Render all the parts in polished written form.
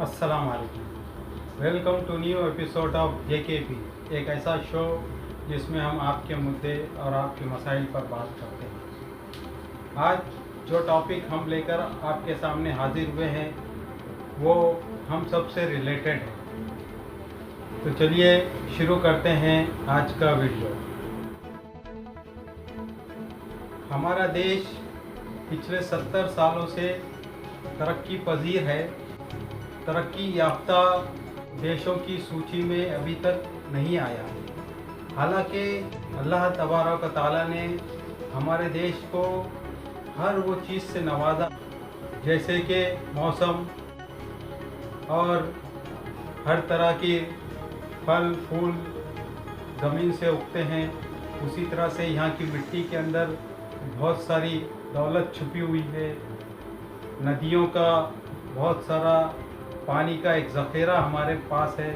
अस्सलाम वालेकुम। Welcome to new episode of JKP, एक ऐसा शो जिसमें हम आपके मुद्दे और आपके मसाइल पर बात करते हैं। आज जो टॉपिक हम लेकर आपके सामने हाजिर हुए हैं वो हम सब से रिलेटेड है। तो चलिए शुरू करते हैं आज का वीडियो। हमारा देश पिछले 70 सालों से तरक्की पजीर है। तरक्की याफ्ता देशों की सूची में अभी तक नहीं आया। हालांकि अल्लाह तबारक व तआला ने हमारे देश को हर वो चीज़ से नवाजा, जैसे कि मौसम और हर तरह की फल फूल ज़मीन से उगते हैं। उसी तरह से यहाँ की मिट्टी के अंदर बहुत सारी दौलत छुपी हुई है। नदियों का बहुत सारा पानी का एक ज़ख़ीरा हमारे पास है।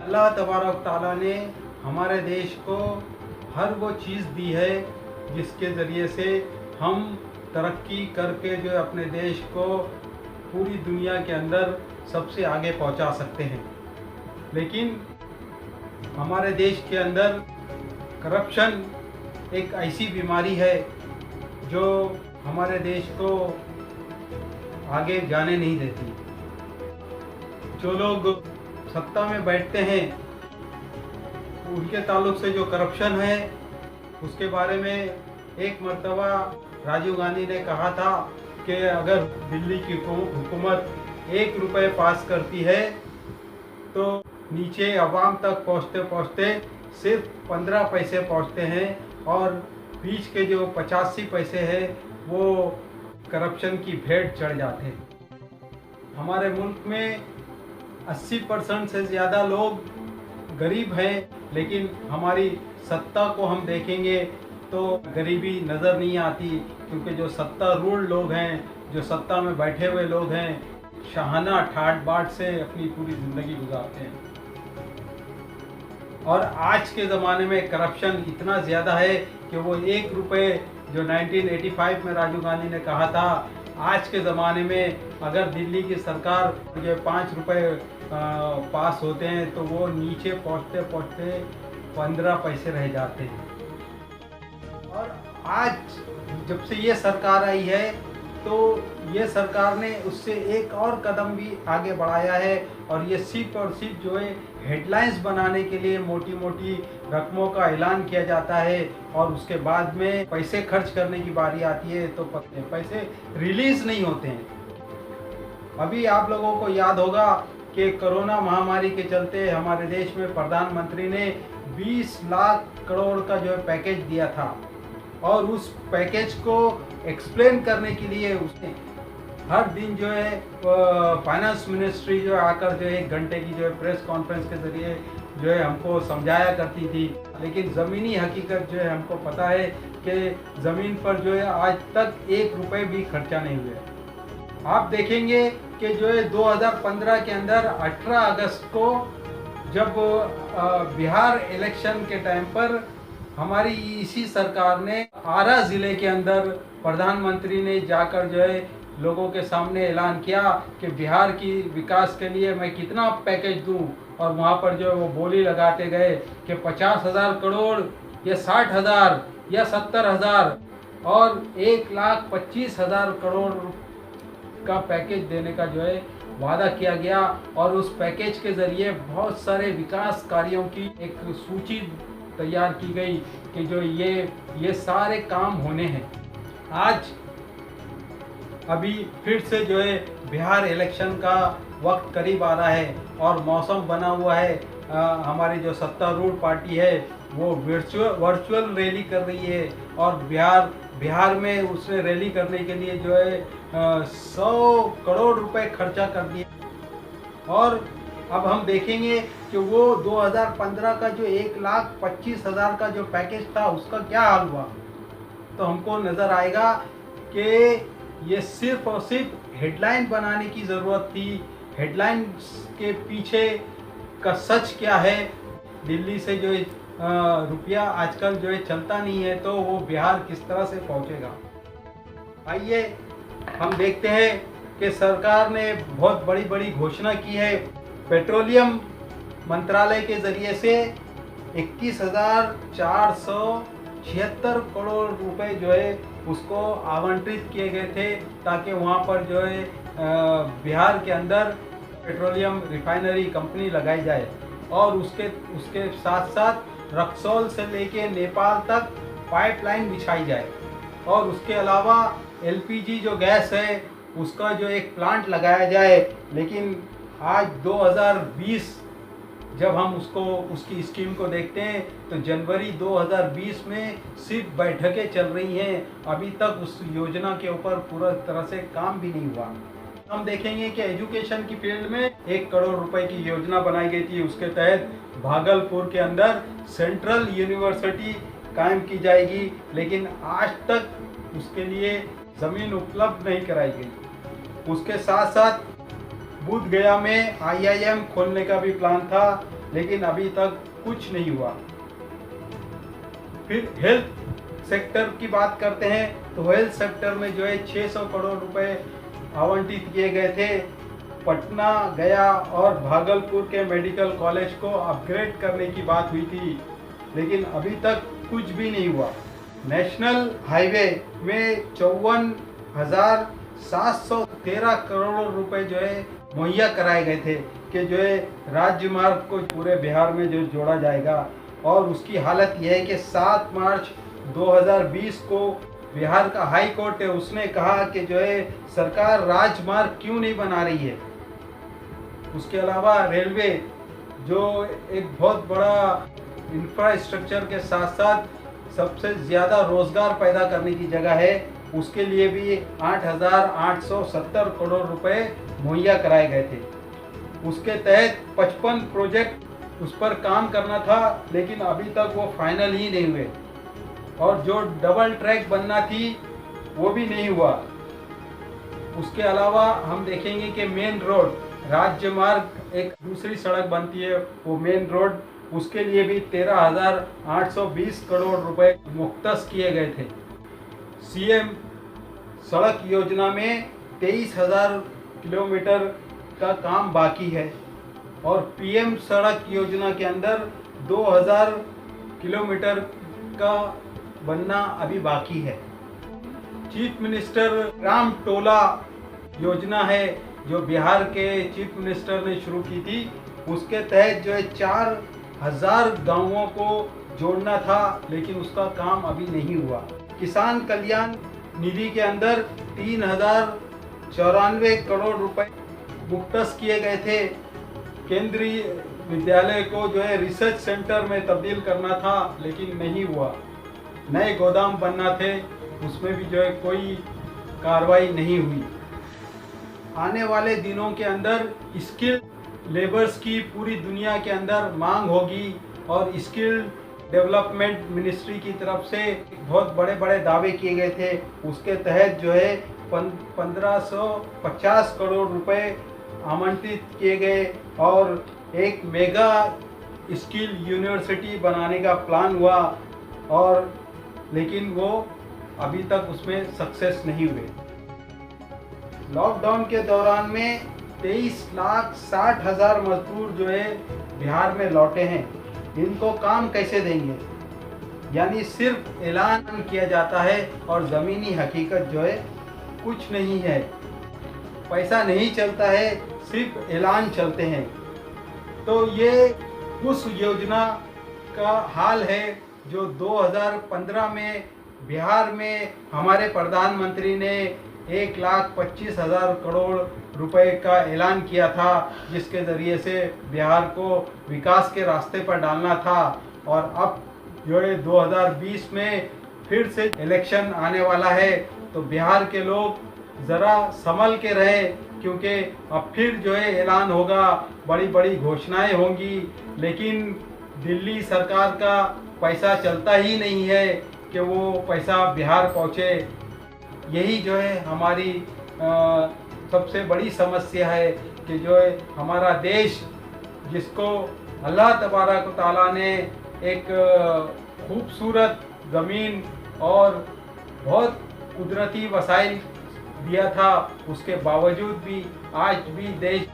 अल्लाह तबारक ताला ने हमारे देश को हर वो चीज़ दी है जिसके ज़रिए से हम तरक्की करके जो अपने देश को पूरी दुनिया के अंदर सबसे आगे पहुंचा सकते हैं। लेकिन हमारे देश के अंदर करप्शन एक ऐसी बीमारी है जो हमारे देश को आगे जाने नहीं देती। जो लोग सत्ता में बैठते हैं उनके ताल्लुक से जो करप्शन है उसके बारे में एक मर्तबा राजीव गांधी ने कहा था कि अगर दिल्ली की हुकूमत 1 रुपये पास करती है तो नीचे अवाम तक पहुँचते पहुँचते सिर्फ 15 पैसे पहुँचते हैं और बीच के जो 85 पैसे हैं वो करप्शन की भेंट चढ़ जाते हैं। हमारे मुल्क में 80% से ज़्यादा लोग गरीब हैं, लेकिन हमारी सत्ता को हम देखेंगे तो गरीबी नज़र नहीं आती, क्योंकि जो सत्ता रूढ़ लोग हैं, जो सत्ता में बैठे हुए लोग हैं, शाहाना ठाट बाट से अपनी पूरी ज़िंदगी गुजारते हैं। और आज के ज़माने में करप्शन इतना ज़्यादा है कि वो 1 रुपये जो 1985 में राजीव गांधी ने कहा था, आज के ज़माने में अगर दिल्ली की सरकार जो 5 रुपये पास होते हैं तो वो नीचे पहुंचते पहुंचते 15 पैसे रह जाते हैं। और आज जब से ये सरकार आई है तो ये सरकार ने उससे एक और कदम भी आगे बढ़ाया है, और ये सिर्फ और सिर्फ जो है हेडलाइंस बनाने के लिए मोटी मोटी रकमों का ऐलान किया जाता है, और उसके बाद में पैसे खर्च करने की बारी आती है तो पैसे रिलीज़ नहीं होते हैं। अभी आप लोगों को याद होगा कि कोरोना महामारी के चलते हमारे देश में प्रधानमंत्री ने 20 लाख करोड़ का जो है पैकेज दिया था, और उस पैकेज को एक्सप्लेन करने के लिए उसने हर दिन जो है फाइनेंस मिनिस्ट्री जो आकर जो है 1 घंटे की जो है प्रेस कॉन्फ्रेंस के ज़रिए जो है हमको समझाया करती थी। लेकिन ज़मीनी हकीकत जो है हमको पता है कि ज़मीन पर जो है आज तक 1 रुपये भी खर्चा नहीं हुआ। आप देखेंगे कि जो है 2015 के अंदर 18 अगस्त को जब बिहार इलेक्शन के टाइम पर हमारी इसी सरकार ने आरा ज़िले के अंदर प्रधानमंत्री ने जाकर जो है लोगों के सामने ऐलान किया कि बिहार की विकास के लिए मैं कितना पैकेज दूं, और वहाँ पर जो है वो बोली लगाते गए कि 50,000 करोड़ या 60,000 या 70,000 और 1,25,000 करोड़ का पैकेज देने का जो है वादा किया गया। और उस पैकेज के ज़रिए बहुत सारे विकास कार्यों की एक सूची तैयार की गई कि जो ये सारे काम होने हैं। आज अभी फिर से जो है बिहार इलेक्शन का वक्त करीब आ रहा है और मौसम बना हुआ है। हमारी जो सत्तारूढ़ पार्टी है वो वर्चुअल रैली कर रही है, और बिहार में उसने रैली करने के लिए जो है 100 करोड़ रुपए खर्चा कर दिए। और अब हम देखेंगे कि वो 2015 का जो 1,25,000 का जो पैकेज था उसका क्या हाल हुआ, तो हमको नज़र आएगा कि ये सिर्फ और सिर्फ हेडलाइन बनाने की ज़रूरत थी। हेडलाइन के पीछे का सच क्या है, दिल्ली से जो रुपया आजकल जो है चलता नहीं है तो वो बिहार किस तरह से पहुंचेगा। आइए हम देखते हैं कि सरकार ने बहुत बड़ी बड़ी घोषणा की है। पेट्रोलियम मंत्रालय के ज़रिए से 21,476 करोड़ रुपए जो है उसको आवंटित किए गए थे, ताकि वहाँ पर जो है बिहार के अंदर पेट्रोलियम रिफाइनरी कंपनी लगाई जाए और उसके साथ साथ रक्सौल से लेके नेपाल तक पाइपलाइन बिछाई जाए और उसके अलावा एलपीजी जो गैस है उसका जो एक प्लांट लगाया जाए। लेकिन आज 2020 जब हम उसकी स्कीम को देखते हैं तो जनवरी 2020 में सिर्फ बैठकें चल रही हैं, अभी तक उस योजना के ऊपर पूरा तरह से काम भी नहीं हुआ। हम देखेंगे कि एजुकेशन की फील्ड में 1 करोड़ रुपए की योजना बनाई गई थी, उसके तहत भागलपुर के अंदर सेंट्रल यूनिवर्सिटी कायम की जाएगी, लेकिन आज तक उसके लिए ज़मीन उपलब्ध नहीं कराई गई। उसके साथ साथ बोध गया में IIM खोलने का भी प्लान था, लेकिन अभी तक कुछ नहीं हुआ। फिर हेल्थ सेक्टर की बात करते हैं तो हेल्थ सेक्टर में जो है 600 करोड़ रुपए आवंटित किए गए थे। पटना, गया और भागलपुर के मेडिकल कॉलेज को अपग्रेड करने की बात हुई थी, लेकिन अभी तक कुछ भी नहीं हुआ। नेशनल हाईवे में 54,713 करोड़ रुपए जो है मुहैया कराए गए थे कि जो है राज्य मार्ग को पूरे बिहार में जो जोड़ा जाएगा। और उसकी हालत यह है कि 7 मार्च 2020 को बिहार का हाई कोर्ट है, उसने कहा कि जो है सरकार राजमार्ग क्यों नहीं बना रही है। उसके अलावा रेलवे जो एक बहुत बड़ा इंफ्रास्ट्रक्चर के साथ साथ सबसे ज़्यादा रोज़गार पैदा करने की जगह है, उसके लिए भी 8,870 करोड़ रुपए मुहैया कराए गए थे। उसके तहत 55 प्रोजेक्ट उस पर काम करना था, लेकिन अभी तक वो फाइनल ही नहीं हुए और जो डबल ट्रैक बनना थी वो भी नहीं हुआ। उसके अलावा हम देखेंगे कि मेन रोड राज्य मार्ग एक दूसरी सड़क बनती है, वो मेन रोड, उसके लिए भी 13,820 करोड़ रुपए मुख्तस किए गए थे। CM सड़क योजना में 23,000 किलोमीटर का काम बाकी है और PM सड़क योजना के अंदर 2,000 किलोमीटर का बनना अभी बाकी है। चीफ मिनिस्टर ग्राम टोला योजना है जो बिहार के चीफ मिनिस्टर ने शुरू की थी, उसके तहत जो है 4,000 गांवों को जोड़ना था, लेकिन उसका काम अभी नहीं हुआ। किसान कल्याण निधि के अंदर 3,094 करोड़ रुपए मुख्तस किए गए थे। केंद्रीय विद्यालय को जो है रिसर्च सेंटर में तब्दील करना था, लेकिन नहीं हुआ। नए गोदाम बनना थे, उसमें भी जो है कोई कार्रवाई नहीं हुई। आने वाले दिनों के अंदर स्किल लेबर्स की पूरी दुनिया के अंदर मांग होगी और स्किल डेवलपमेंट मिनिस्ट्री की तरफ से बहुत बड़े बड़े दावे किए गए थे। उसके तहत जो है 1,550 करोड़ रुपए आवंटित किए गए और एक मेगा स्किल यूनिवर्सिटी बनाने का प्लान हुआ, और लेकिन वो अभी तक उसमें सक्सेस नहीं हुए। लॉकडाउन के दौरान में 23,60,000 मजदूर जो है बिहार में लौटे हैं, इनको काम कैसे देंगे? यानी सिर्फ ऐलान किया जाता है और ज़मीनी हकीकत जो है कुछ नहीं है। पैसा नहीं चलता है, सिर्फ ऐलान चलते हैं। तो ये उस योजना का हाल है जो 2015 में बिहार में हमारे प्रधानमंत्री ने 1,25,000 करोड़ रुपए का ऐलान किया था, जिसके ज़रिए से बिहार को विकास के रास्ते पर डालना था। और अब जो है 2020 में फिर से इलेक्शन आने वाला है, तो बिहार के लोग ज़रा संभल के रहें, क्योंकि अब फिर जो है ऐलान होगा, बड़ी बड़ी घोषणाएं होंगी, लेकिन दिल्ली सरकार का पैसा चलता ही नहीं है कि वो पैसा बिहार पहुँचे। यही जो है हमारी सबसे बड़ी समस्या है कि जो है हमारा देश, जिसको अल्लाह तबारक व तआला ने एक खूबसूरत ज़मीन और बहुत कुदरती वसाइल दिया था, उसके बावजूद भी आज भी देश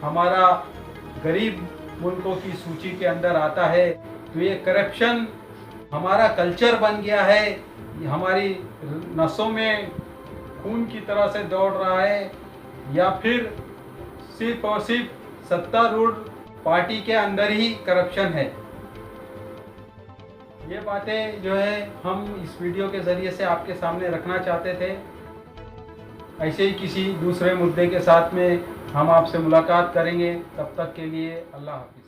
हमारा गरीब मुल्कों की सूची के अंदर आता है। तो ये करप्शन हमारा कल्चर बन गया है, हमारी नसों में खून की तरह से दौड़ रहा है, या फिर सिर्फ और सिर्फ सत्तारूढ़ पार्टी के अंदर ही करप्शन है। ये बातें जो है हम इस वीडियो के ज़रिए से आपके सामने रखना चाहते थे। ऐसे ही किसी दूसरे मुद्दे के साथ में हम आपसे मुलाकात करेंगे। तब तक के लिए अल्लाह हाफ़िज़।